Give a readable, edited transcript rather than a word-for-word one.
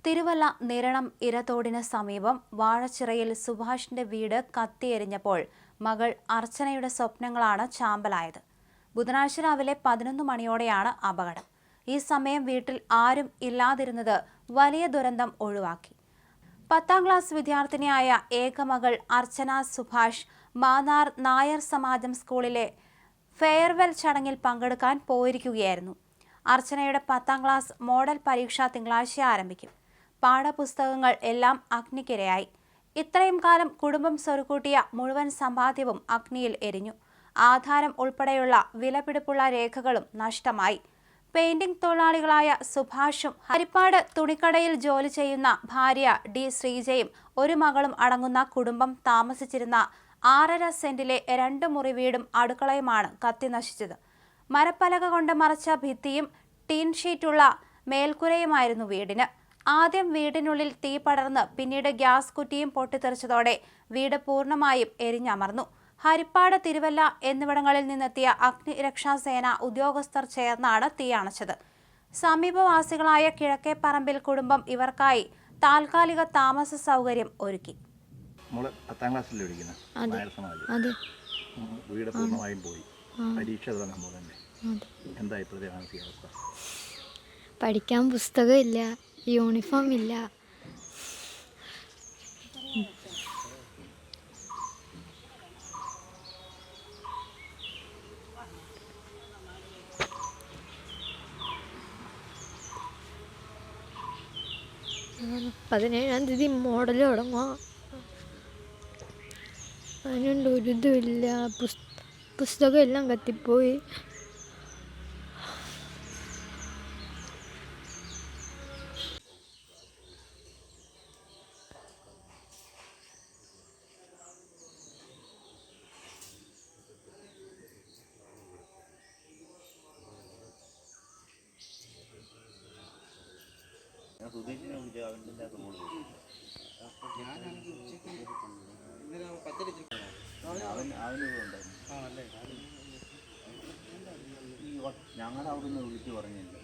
തിരുവല്ല നിരണം ഇരത്തോടിന് സമീപം വാഴച്ചിറയിൽ സുഭാഷിന്റെ വീട് കത്തിയെരിഞ്ഞപ്പോൾ മകൾ അർച്ചനയുടെ സ്വപ്നങ്ങളാണ് ചാമ്പലായത്. ബുധനാഴ്ച രാവിലെ 11 മണിയോടെയാണ് അപകടം. ഈ സമയം വീട്ടിൽ ആരും ഇല്ലാതിരുന്നത് വലിയ ദുരന്തം ഒഴിവാക്കി. 10ാം ക്ലാസ് വിദ്യാർത്ഥിനിയായ ഏകമകൾ അർച്ചന സുഭാഷ് മാന്നാർ നായർ സമാജം സ്കൂളിലെ ഫെയർവെൽ ചടങ്ങിൽ പങ്കെടുക്കാൻ പോയിരിക്കുകയായിരുന്നു. അർച്ചനയുടെ 10ാം ക്ലാസ് മോഡൽ പരീക്ഷ തിങ്കളാഴ്ച ആരംഭിക്കും. പാഠപുസ്തകങ്ങൾ എല്ലാം അഗ്നിക്കിരയായി. ഇത്രയും കാലം കുടുംബം സ്വരുക്കൂട്ടിയ മുഴുവൻ സമ്പാദ്യവും അഗ്നിയിൽ എരിഞ്ഞു. ആധാരം ഉൾപ്പെടെയുള്ള വിലപിടിപ്പുള്ള രേഖകളും നഷ്ടമായി. പെയിന്റിംഗ് തൊഴിലാളികളായ സുഭാഷും ഹരിപ്പാട് തുണിക്കടയിൽ ജോലി ചെയ്യുന്ന ഭാര്യ ഡി ശ്രീജയും ഒരു മകളും അടങ്ങുന്ന കുടുംബം താമസിച്ചിരുന്ന 6.5 സെന്റിലെ 2 മുറി വീടും അടുക്കളയുമാണ് കത്തി നശിച്ചത്. മരപ്പലക കൊണ്ട് മറച്ച ഭിത്തിയും ടീൻ ഷീറ്റുള്ള മേൽക്കുരയുമായിരുന്നു വീടിന്. ആദ്യം വീടിനുള്ളിൽ തീ പടർന്ന് പിന്നീട് ഗ്യാസ് കുറ്റിയും പൊട്ടിത്തെറിച്ചതോടെ വീട് പൂർണ്ണമായും എരിഞ്ഞമർന്നു. ഹരിപ്പാട്, തിരുവല്ല എന്നിവിടങ്ങളിൽ നിന്നെത്തിയ അഗ്നിരക്ഷാസേന ഉദ്യോഗസ്ഥർ ചേർന്നാണ് തീ അണച്ചത്. സമീപവാസികളായ കിഴക്കേപ്പറമ്പിൽ കുടുംബം ഇവർക്കായി താൽക്കാലിക താമസ സൗകര്യം ഒരുക്കി. വീട് പൂർണ്ണമായും പോയി. പരീക്ഷ എന്തായി മാനസികാവസ്ഥ? പഠിക്കാൻ പുസ്തകമില്ല, യൂണിഫോം ഇല്ല. പതിനേഴാം തീയതി മോഡൽ തുടങ്ങുക. അതിനുണ്ട് ഒരു ഇതുമില്ല. പുസ്തകം എല്ലാം കത്തിപ്പോയി. ഞങ്ങൾ അവിടുന്ന് വിളിച്ചു പറഞ്ഞില്ല.